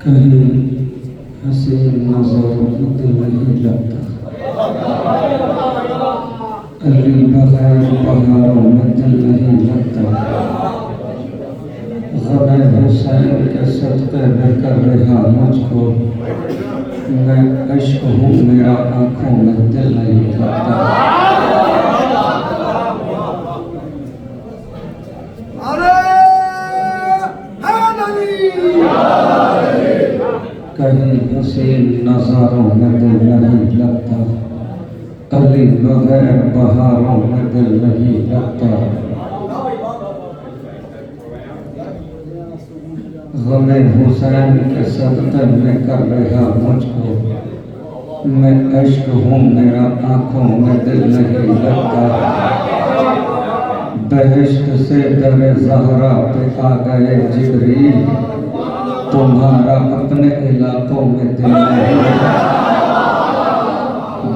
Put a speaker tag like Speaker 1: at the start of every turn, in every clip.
Speaker 1: कहीं हसीन नजर दिल नहीं लगता, अली बगैर पहाड़ों में दिल नहीं लगता। गमे हुसैन के सदक़े में कर रहा मुझको, मैं इश्क हूँ मेरा आँखों में दिल नहीं लगता। कहीं हसीन नज़ारों में दिल नहीं लगता, अली बगैर बहारों में दिल नहीं लगता। गमे हुसैन के सदक़े में कर रहा मुझको, मैं इश्क हूँ मेरा आँखों में दिल नहीं लगता। बहिश्त से दर ज़हरा पे आ गए जिब्रील, तुम्हारा अपने इलाकों में दिल नहीं लगता।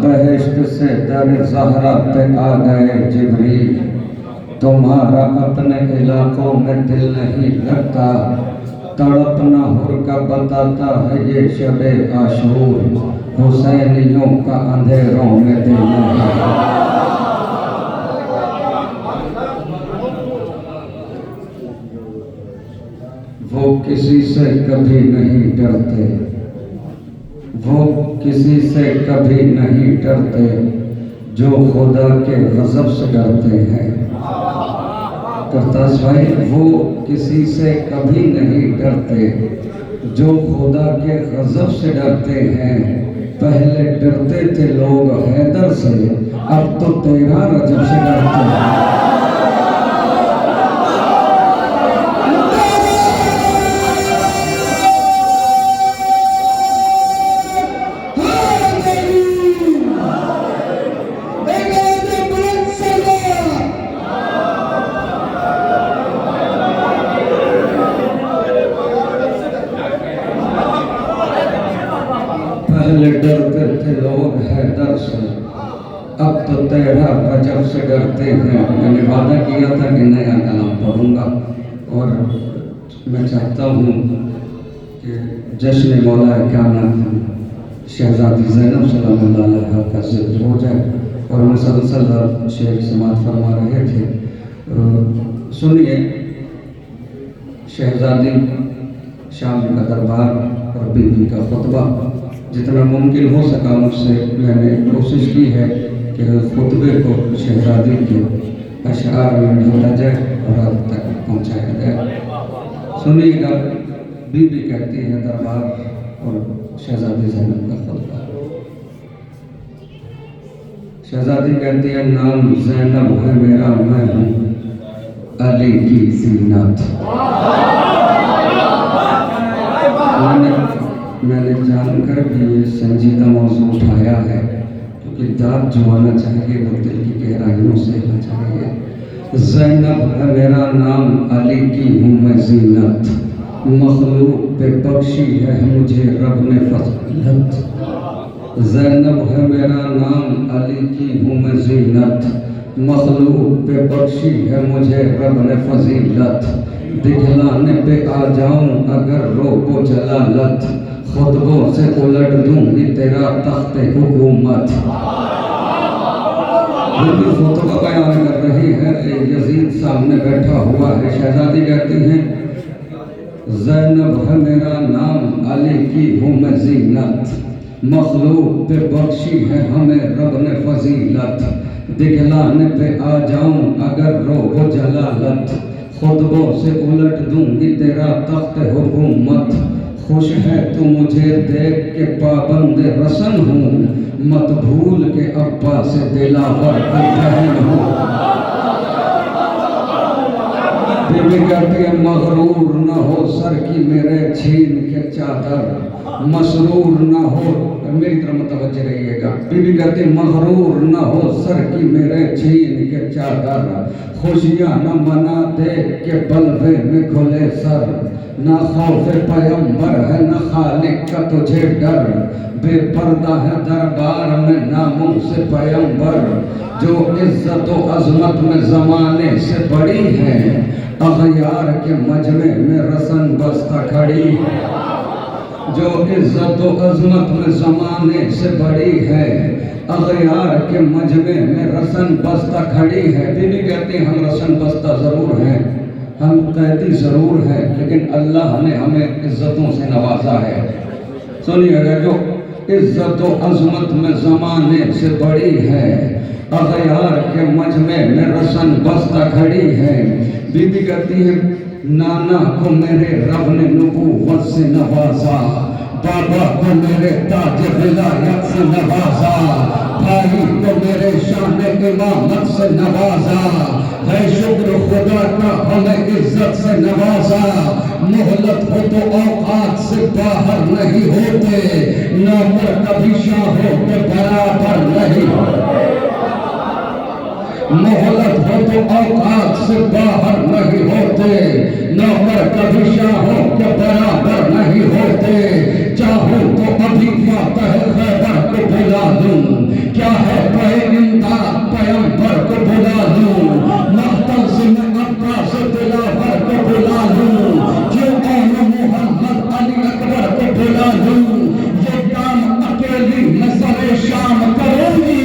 Speaker 1: बहिश्त से दर ज़हरा पे आ गए जिब्रील, तुम्हारा अपने इलाकों में दिल नहीं लगता। तड़पना हुर का बताता है ये शबे आशूर, हुसैनियों का अंधेरों में दिल नहीं लगता। वो किसी से कभी नहीं डरते, वो किसी से कभी नहीं डरते, जो खुदा के गज़ब से डरते हैं। करतास भाई, वो किसी से कभी नहीं डरते, जो खुदा के गज़ब से डरते हैं। पहले डरते थे लोग हैदर से, अब तो तेरा रजब से डरते हैं। पहले डरते थे लोग हैदर से, अब तो तेरा रजब से डरते हैं। मैंने वादा किया था कि नया कलाम पढ़ूंगा, और मैं चाहता हूँ कि जश्न मौला कायनात शहजादी ज़ैनब सल्लल्लाहु अलैहि वसल्लम का ज़िक्र हो जाए। और मुसलसल शेख समात फरमा रहे थे, सुनिए शहजादी शाम का दरबार और बीबी का खुतबा। जितना मुमकिन हो सका मुझसे मैंने कोशिश की है कि खुतबे को शहजादी के अशआर में ढाला जाए और आप तक पहुँचाया जाए। सुनिएगा, बीबी कहती है दरबार और शहजादी ज़ैनब का खुतबा। शहजादी कहती है, नाम ज़ैनब है मेरा, मैं हूँ अली की ज़ीनत। मैंने जानकर भी ये संजीदा मौजू उठाया है, क्योंकि दाद जो आना चाहिए वो दिल की गहराइयों से आना चाहिए। ज़ैनब है मेरा नाम, अली की हूँ मैं ज़ीनत, मखलूक पे बख्शी है मुझे रब ने फज़ीलत। ज़ैनब है मेरा नाम, अली की हूँ मैं ज़ीनत, मखलूक पे बख्शी है मुझे रब ने फज़ीलत। दिखलाने पे आ जाऊं अगर रोबो जलालत, खुतबों से उलट दूंगी तेरा तख्ते हुकूमत। खुतबा बयान कर रही है, यजीद सामने बैठा हुआ है। शहजादी कहती हैं, ज़ैनब है मेरा नाम, अली की हूँ मैं ज़ीनत, मखलूक पे बख्शी है हमें रब ने फजीलत। दिखलाने पे आ जाऊं अगर रोबो जलालत, खुतबों से उलट दूंगी तेरा तख्त हुकूमत। खुश है तू मुझे देख के पाबंद रसन हूँ, मत भूल के अब्बा से दिलावर की बहन हूँ। बीबी कहती है, मगरूर न हो सर की मेरे छीन के चादर, मसरूर न हो, मेरी तरफ मुतवज्जह रहिएगा। बीबी कहती है, मगरूर न हो सर की मेरे छीन के चादर, खुशियाँ न मना दे के बलवे में खुले सर, ना खौफ पैगंबर है न खालिक का तुझे डर, बेपर्दा है दरबार में नामों से पैगंबर, जो इज्जत व अजमत में ज़माने से बड़ी है, अग़यार के मजमे में रसन बस्ता खड़ी है। जो इज्जत व अजमत में ज़माने से बड़ी है, अग़यार के मजमे में रसन बस्ता खड़ी है। बीबी कहती हैं हम रसन बस्ता ज़रूर हैं, हम कैदी ज़रूर हैं, लेकिन अल्लाह ने हमें इज्जतों से नवाजा है। सुनिएगा, जो इज्जत व अजमत में ज़माने से बड़ी है, अग़यार के मजमे में रसन बस्ता खड़ी है। बीबी कहती है नाना को मेरे रब ने नबूवत से नवाजा, बाबा को मेरे ताज विलायत से नवाजा, भाई को मेरे शान इमामत से नवाजा, है शुक्र खुदा का हमें इज्जत से नवाजा। मोहलत हो तो औकात से बाहर नहीं होते, नौकर कभी शाहों के बराबर नहीं होते। मोहलत हो तो औकात से बाहर नहीं होते, नौकर कभी शाहों के बराबर नहीं होते। चाहूं तो अभी फातह खैबर को बुला दूं, क्या है इमदाद पैगंबर को बुला दूं, मख्तल से मैं अब्बास दिलावर को बुला दूं, क्यों मोहम्मद अली अकबर को बुला दूं। ये काम अकेली नजर शाम करूंगी,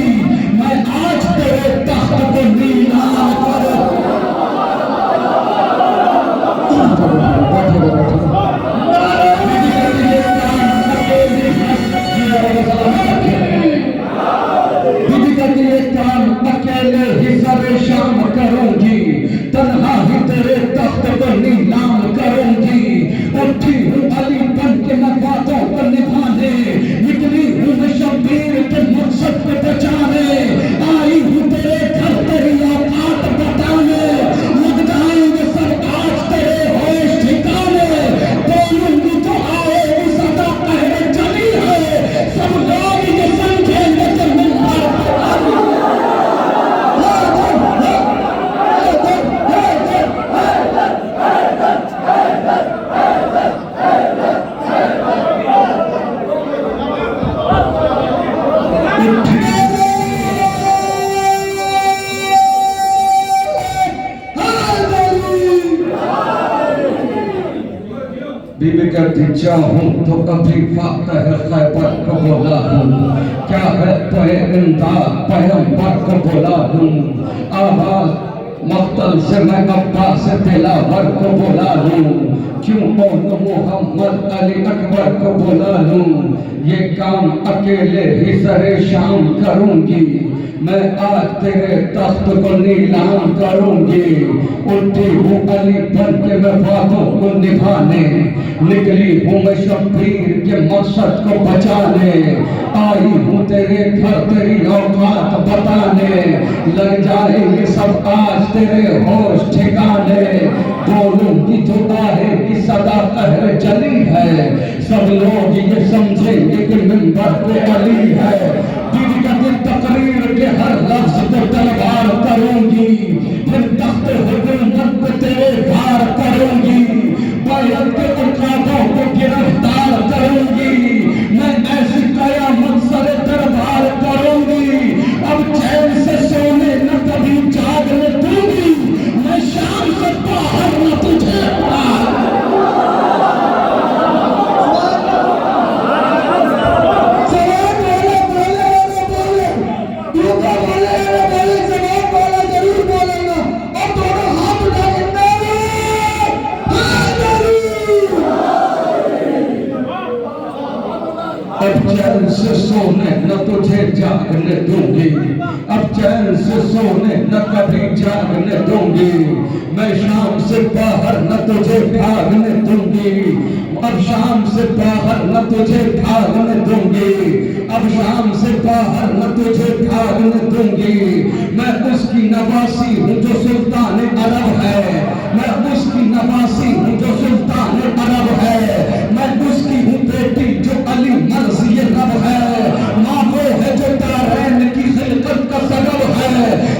Speaker 1: मैं आज तेरे तख्त को नीलाम करूं। अकेले ही सरे शाम करूंगी, तन्हा ही तेरे तख्त को नीलाम करूंगी। उठी हूँ अली बन के मैं बातों को निभाने, निकली हूँ मैं शब्बीर के मकसद को बचाने, आई हूँ तेरे घर तेरी औकात बताने, लग जाएंगे सब आज तेरे होश ठिकाने। बोलूंगी तो आएगी सदा कहने चली है, सब लोग ये समझेंगे कि मिंबर पर आई है। बीबी कहती चाहूं तो कभी फातह खैबर को बुला दूं, क्या है इमदाद पैगंबर को बुला दूं। आवाज मख्तल से मैं अब्बास दिलावर को बुला दूं, क्यों मोहम्मद अली अकबर को बुला दूं। ये काम अकेले ही सरे शाम करूंगी, मैं आज तेरे तख्त को नीलाम करूंगी। उठी हूँ अली बन के मैं बातों को निभाने, निकली हूँ मैं शब्बीर के मकसद को बचाने, आई हूँ तेरे घर तेरी औकात बताने, लग जाएंगे सब आज तेरे होश ठिकाने। बोलूंगी जो आएगी सदा कहर जली है, सब लोग ये समझेंगे कि मिंबर पे अली है। दीदी का दिल तकरीर के हर लफ्ज को तलवार करूंगी, फिर तख्त हुकूमत पे तेरे भार करूंगी, बैरत के उकाबों को गिरफ्तार करूंगी, मैं ऐसी कयामत सरे दरबार करूंगी। अब चैन से सोने न कभी जागने दूंगी, मैं शाम से बाहर न तुझे चैन से सोने न तुझे जागने दूंगी, अब चैन से सोने न कभी जागने दूंगी, मैं शाम से बाहर न तुझे भागने दूंगी, अब शाम से बाहर न तुझे भागने दूंगी, अब शाम से बाहर न तुझे भागने दूंगी। मैं उसकी नवासी हूँ जो सुल्तान अरब है, मैं उसकी नवासी हूँ जो सुल्तान अरब है, मैं उसकी हूँ बेटी जो अली मर्ज़ी रब है, माँ वो है जो तारैन की खिलकत का सबब है।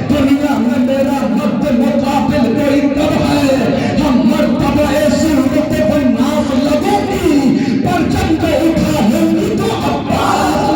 Speaker 1: दुनिया में मेरा मर्द मुकाबिल कोई कब है, हम मर्तबा सूरत पर नाफ लगेगी, पर जब उठा लूंगी तो अब्बास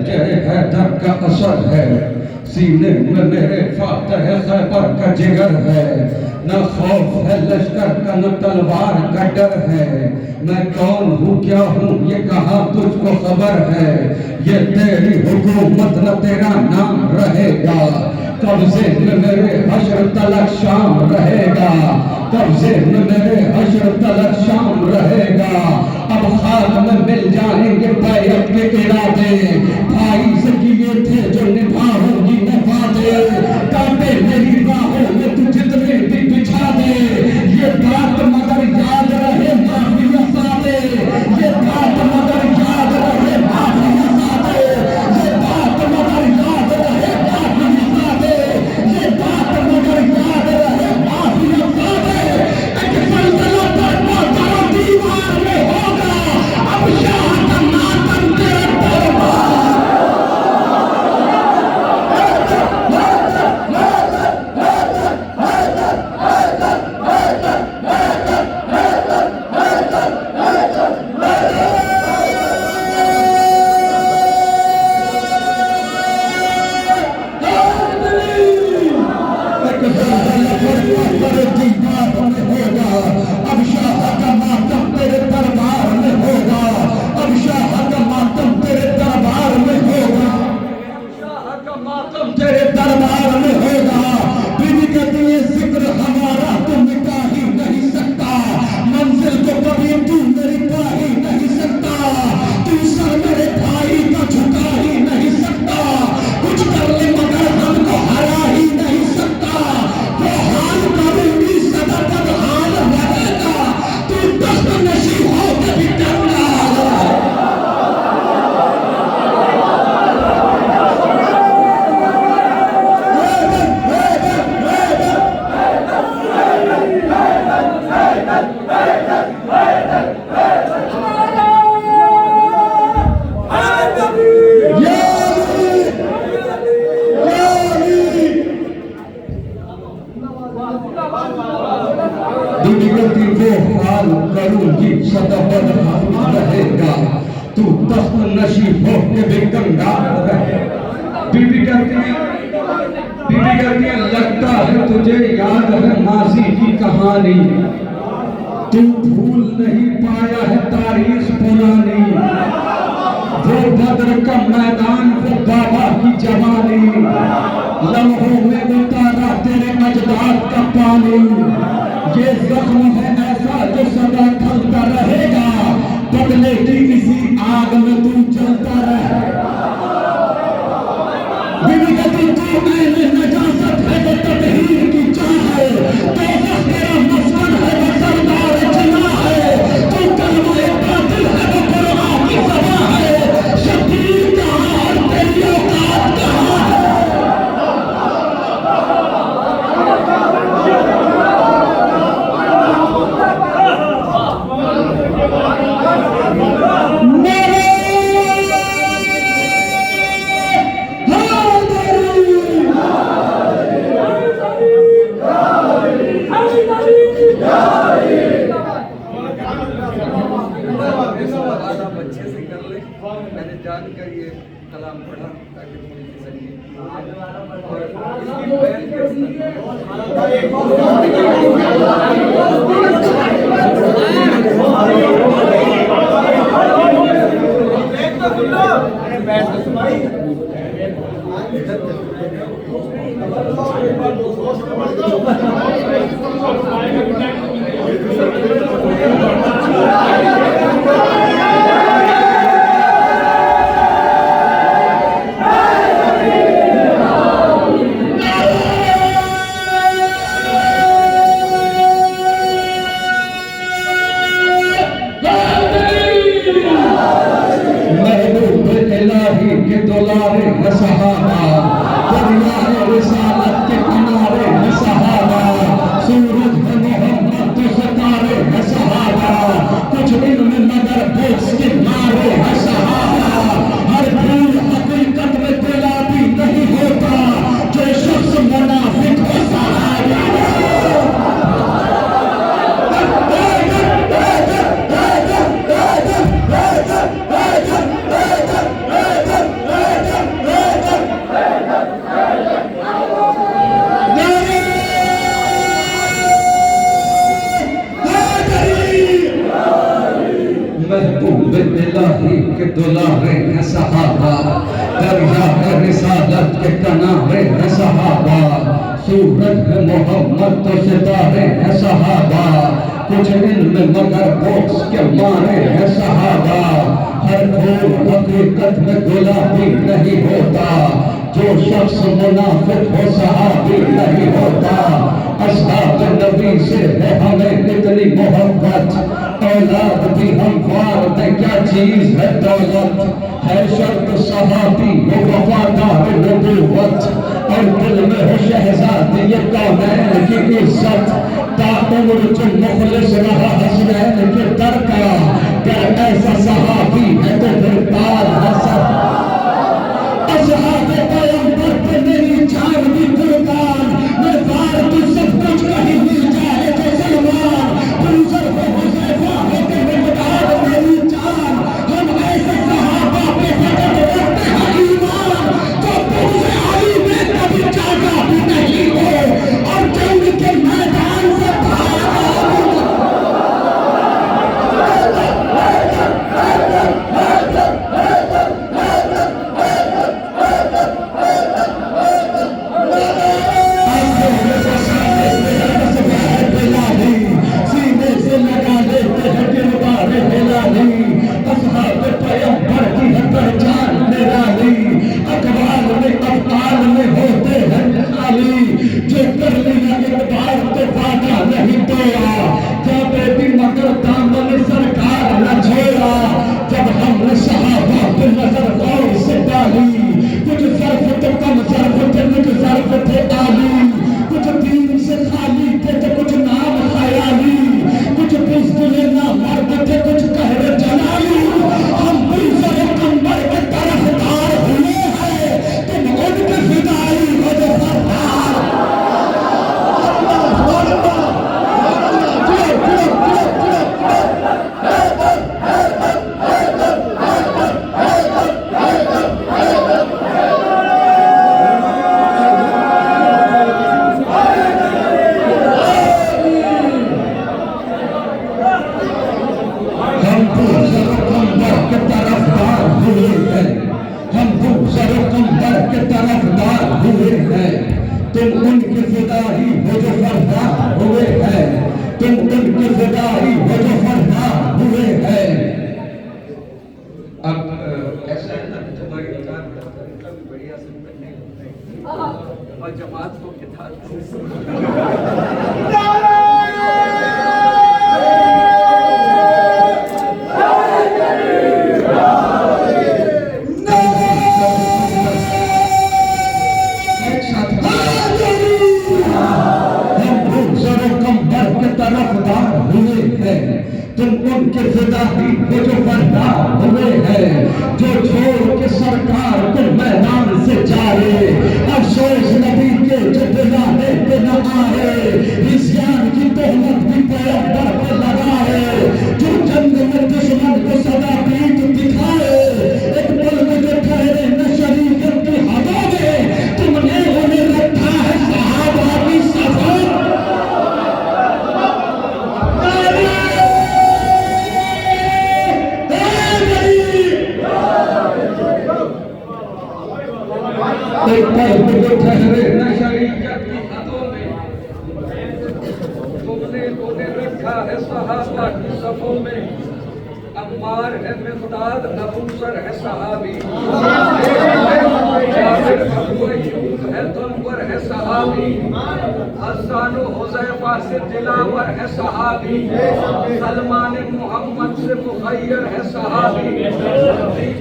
Speaker 1: जय हैदर का असर है, सीने में मेरे फातह खैबर का जिगर है। न खौफ है लश्कर का न तलवार का डर है, मैं कौन हूँ क्या हूँ ये कहाँ तुझको खबर है। ये तेरी हुकूमत न तेरा नाम रहेगा, कब्जे में मेरे हश्र तलक शाम रहेगा, कब्जे में मेरे हश्र तलक शाम रहेगा। अब खाक में मिल जाएंगे बैरत के इरादे, भाई से किए थे जो निभाऊंगी नवादे। कांटे मेरी बाहों में तू जितने भी बिछा दे, ये बात मगर याद रहे माफिया सादे, ये बात मगर याद रहे माफिया सादे, ये बात मगर याद रहे माफिया सादे, ये बात मगर याद रहे माफिया सादे। एक सल्तनत पर दीवार में होगा, अब शाह का मातम तेरे दरबार। तेरे दरबार में होगा, बीवी कहती है जिक्र हमारा तू मिटा ही नहीं सकता, मंजिल को कभी तू मेरी पा ही नहीं सकता, तू सर मेरे भाई का झुका ही नहीं सकता, कुछ कर ले मगर हमको हरा ही नहीं सकता। वो हाल करूंगी सदा तक हाल रहेगा, तू दस्त नशी हो कभी डरना। वो हाल करूंगी सदा बदहाल रहेगा, तू तख्त नशी हो के भी कंगाल रहेगा। बीवी कहती है लगता है तुझे याद है माजी की कहानी, तू भूल नहीं पाया है तारीख पुरानी, वो बद्र का मैदान वो बाबा की जवानी, लम्हों में उतारा तेरे अजदाद का पानी। ये जख्म है ऐसा जो सदा खलता रहेगा, बदले की इसी आग में तू जलता रहेगा। बीवी कहती तू में नजासत है वो तबहीर की चाह है, तो तेरा मस्कन है वो सरदार जना है, तू कलमा बातिल है वो कुरान की सभा है, शब्बीर कहाँ और तेरी औकात कहाँ है।
Speaker 2: अच्छे से कर ले, मैंने जानकर ये कलाम पढ़ा ताकि थोड़ी सी संगीत और इसकी बयान
Speaker 1: के दुलारे है सहाबा, दरियाए रिसालत के किनारे है सहाबा, सूरज है मोहम्मद तो सितारे है सहाबा, कुछ दिन में मगर बोस के मारे है सहाबा। हर फूल हकीकत में गुलाबी नहीं होता, जो शख्स मुनाफिक हो सहाबा। हैं सहाबा, दरिया में रिसालत के किनारे हैं सहाबा, सूरज में मोहम्मद तो सितारे हैं सहाबा, कुछ इल्म मगर बॉक्स के मारे हैं सहाबा, हर फूल हकीकत में गुलाबी नहीं होता, जो शख्स मुनाफिक हो सहाबी नहीं होता, असहाब नबी से है हमें इतनी मोहब्बत, औलाद भी हम वार दें क्या चीज है दौलत, है शर्त सहाबी हो वफादार नबूवत, और दिल में हो शहजादी ये कौनैन की इज्जत, ताउम्र जो मुखलिस रहा हसनैन के दर का, अगर ऐसा सहाबी है तो फिर ताज हसन, असहाबे पैगंबर पे मेरी जान भी कुर्बान, मैं वार तू सब कुछ कहीं मिल जाए तो सलमान, मंजर हो हुज़ैफा हो के मिक़दार मेरी जान, हम ऐसे सहाबा पे फकत रखते हैं ईमान, तो तुझसे अली में कभी जागा भी नहीं हो, और जंग के मैदान से भागा
Speaker 2: और जमात को किताब
Speaker 1: तुम उनके फिदाई हो जो बरदार हुए हैं, जो छोड़ के सरकार को मैदान से जाए, अफसोस नबी के जो दिलाने पे न आए, इस्यान की तोहमत भी पैगंबर पे लगाए, जो जंग में दुश्मन को सदा पीठ दिखाए, एक पल में जो ठहरे न शरीयत की हदों में, तुमने उन्हें रखा है सहाबा की सफर। एक पल में जो ठहरे न शरीयत की हदों में, तुमने उन्हें रखा है सहाबा की सफों में, अम्मार है मिक़दाद अबूसर है सहाबी, जाबिर अबू अय्यूब है तुमवर है सहाबी, हसन हुज़ैफा से दिलावर है सहाबी, सलमान मोहम्मद से मुखय्यर है सहाबी,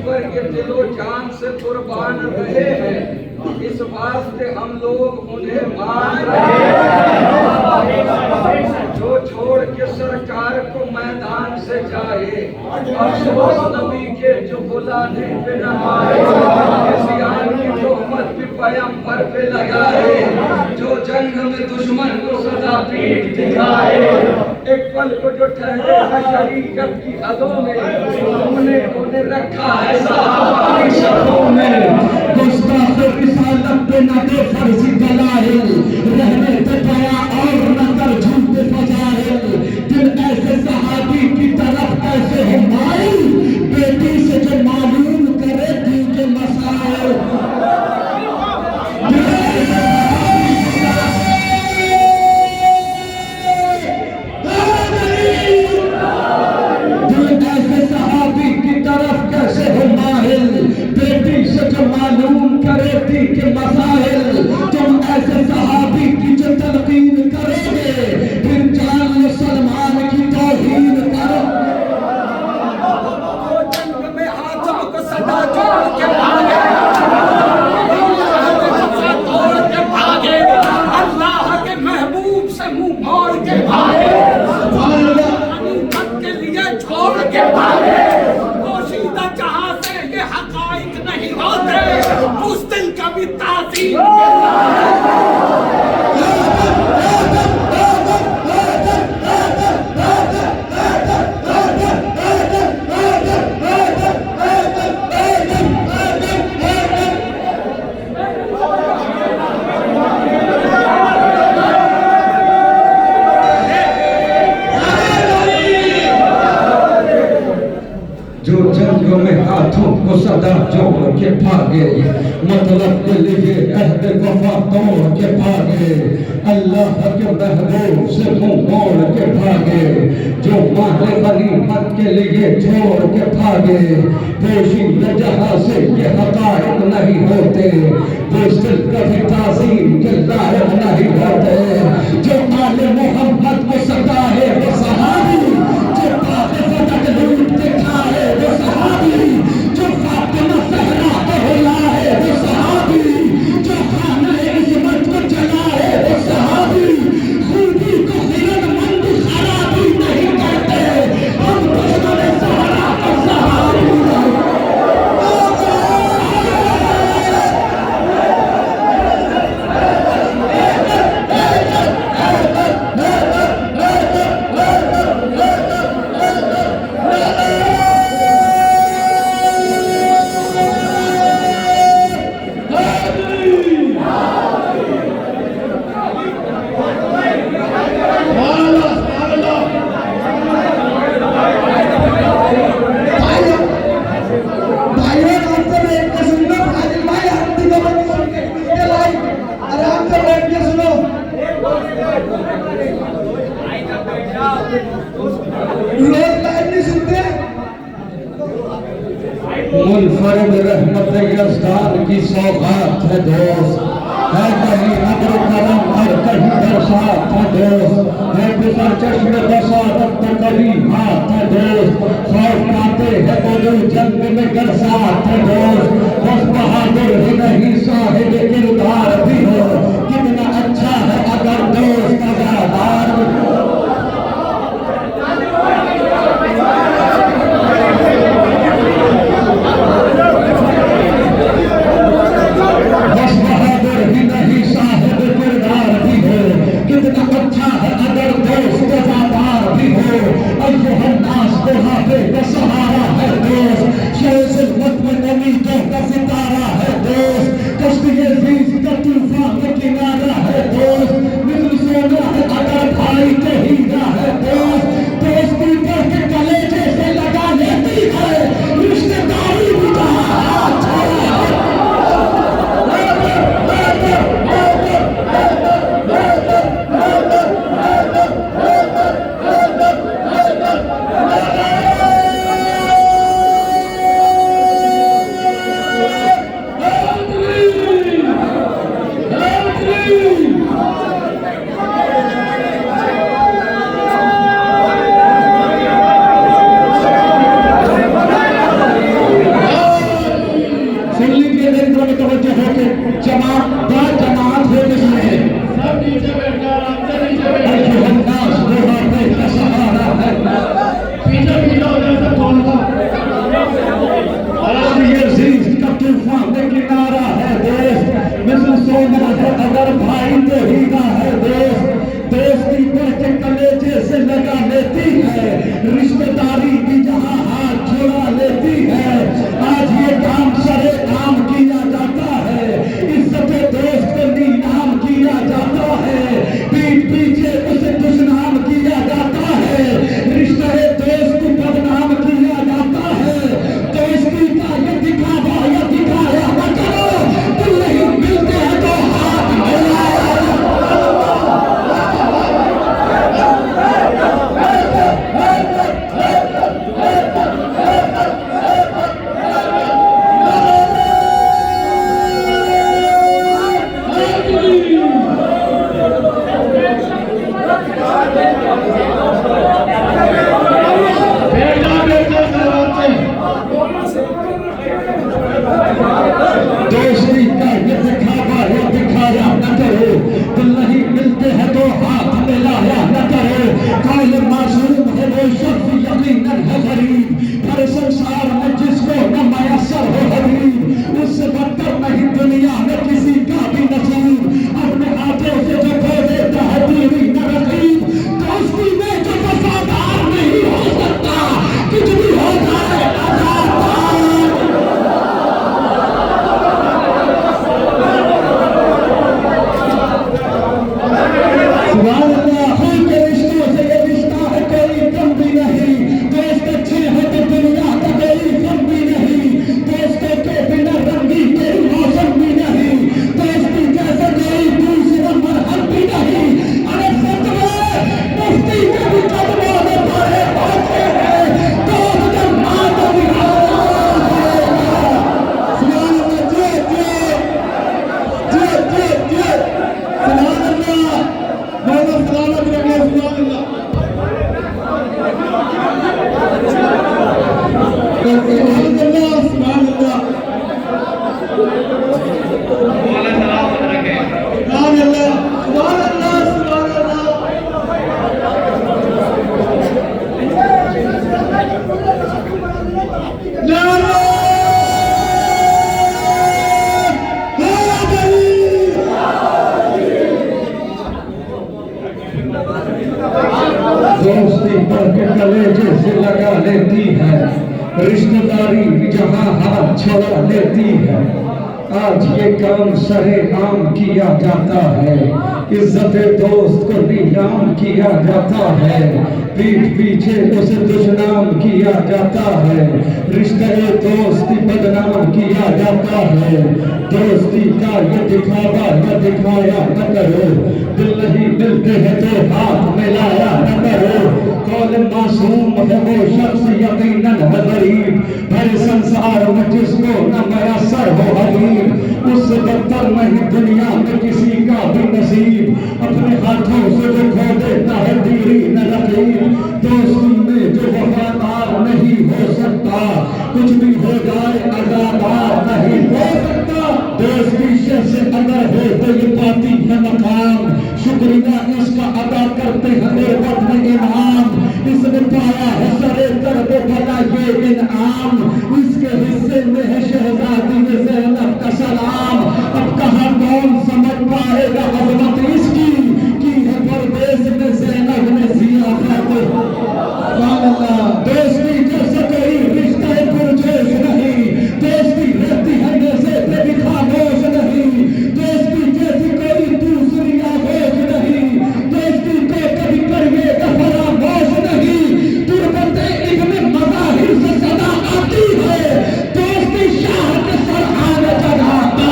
Speaker 1: पर ये दिलो जान से कुर्बान रहे हैं, इस वास्ते हम लोग उन्हें मान रहे हैं, जो छोड़ के सरकार को मैदान से जाए, अफसोस नबी के जो बुलाने पे न आए, इस्यान की तोहमत भी पैगंबर पे लगाए, जो जंग में दुश्मन को सदा पीठ दिखाए, एक पल को जो ठहरे है शरीयत की हदों में, तुमने उन्हें रखा है सहाबा की सफों में, गुस्ताख रिसालत पे न दे फर्जी दलाइल, रहने दे दया और न कर झूठे फजाइल, दिल ऐसे सहाबी की तरफ कैसे हो माइल, बेटी से जो मालूम करे जिंदगी के मसाइल तुम ऐसे सहाबी की जो तलकीन करोगे, फिर जान लो सलमान की तौहीन करो।
Speaker 2: जंग में हाथों को सदा जोड़ के भागे, तोड़ के भागे, अल्लाह के महबूब से मुंह मोड़ के भागे, के लिए छोड़ के भागे। पोशीदा जहां से ये हकाइक नहीं होते, उस दिन कभी ताज़ीम
Speaker 1: जो जंगों में हाथों को सदा जोड़ के भागे, मतलब के लिए अहद वफा तोड़ के भागे, अल्लाह के महबूब से मुंह मोड़ के भागे, जो माहे गनीमत के लिए छोड़ के भागे, पोशीदा जहां से ये हकायक नहीं होते, वो सिर्फ कभी ताज़ीम के लायक नहीं होते। जो आले मोहम्मद को सता है वो सहाबी, जो पाके फतक लूट के खाए वो सहाबी, जो फातिमा ज़हरा को हिलाए वो सहाबी, जो खाने इस्मत को जलाए वो सहाबी, खूबी को हिरनमंद खराबी नहीं करते, हम दुश्मन ज़हरा को सहाबी मुनफरिद रहमत यज़दान की सौगात है दोस्त, है कहीं अब्र करम और कहीं बरसात है दोस्त, है गुज़र चश्मे बसारत तो कभी हाथ है दोस्त, खौफ पाते हैं वो जंग में गरसात है दोस्त, बस बहादुर ही नहीं साहिब किरदार भी हो, कितना अच्छा है अगर दोस्त अज़ादार हो। बस बहादुर ही नहीं साहिब किरदार भी हो, कितना अच्छा है अगर दोस्त वफादार भी हो। अय्युहन्नास को हाफिज़ का सहारा है दोस्त, शे-ए-ज़िल्मत में उम्मीदों का सितारा है दोस्त, कश्ती-ए-ज़ीज़ का तूफान का किनारा है दोस्त, मिस्र सोना है अगर भाई तो हीरा है दोस्त, दोस्ती बढ़ के कलेजे से लगा लेती है, रिश्तेदारी भी जहाँ हाथ छोड़ा है। अगर भाई तो हीरा है दोस्त, दोस्ती बढ़ के कलेजे से लगा लेती है, रिश्तेदारी भी जहाँ हाथ छुड़ा लेती है। आज ये काम सरे आम किया जाता है, इज्जत दोस्त को नीलाम किया जाता है, पीठ पीछे उसे दुश्मन किया जाता है, रिश्ते दोस्ती पर के कलेजे से लगा लेती है, रिश्तेदारी भी जहां हाथ छोड़ा लेती है। आज ये काम सरेआम किया जाता है, इज्जत दोस्त को नीलाम किया जाता है, पीठ पीछे उसे दुश्मन किया जाता है, रिश्ते दोस्ती बदनाम किया जाता है। दोस्ती का ये दिखावा न दिखाया न करो, दिल नहीं मिलते हैं तो हाथ मिलाया न करो। कौन मासूम है वो शख्स यकीनन है गरीब, भरे संसार में जिसको न मयसर हो हबीब। उससे बदतर नहीं दुनिया में किसी का भी नसीब, अपने हाथों से जो खो देता है दीरी न लकीर। दोस्ती में जो वफादार नहीं हो सकता, कुछ भी हो जाए अदादार नहीं हो सकता। दोस्ती से अगर हो तो ये पाती है मकाम, शुक्रिया इसका अदा करते हैं गुरबत में इनाम। इसने पाया है सरे दर्द भला ये इनाम, इसके हिस्से में है शहजादी ज़ैनब का सलाम। अब कहाँ कौन समझ पाएगा अजमत इसकी, की है परदेश में ज़ैनब ने ज़ियाफत। दोस्ती जैसे कोई रिश्ता पुरजोश नहीं, दोस्ती रहती है जैसे कभी खामोश नहीं, दोस्ती जैसी कोई दूसरी आगोश नहीं, दोस्ती को कभी करिएगा फरामोश नहीं। तुरबते इब्न मज़ाहिर से सदा आती है, दोस्ती शाह के सरहान जगाता।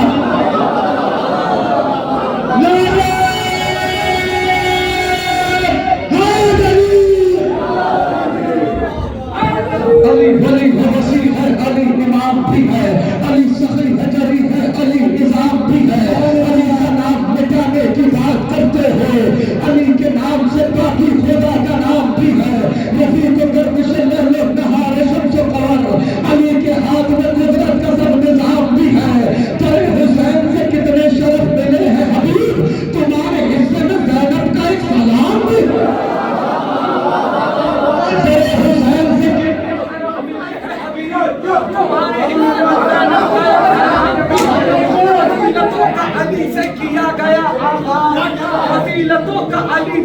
Speaker 1: अली वली है, वसी है, अली इमाम भी है, अली सखी है, जरी है, अली निजाम भी है। अली का नाम मिटाने की बात करते हो, अली के नाम से बाकी खुदा का नाम भी है। रफी को गर्दिश ले लो नहारे शम्सो कमर, अली के हाथ में कुदरत का सब निजाम भी है। तेरे हुसैन से कितने शरफ मिले हैं हबीब, तुम्हारे हिस्से में ज़ैनब का एक सलाम भी है। तेरे हुसैन से
Speaker 2: अली से किया गया आगाज़, फजीलतों का अली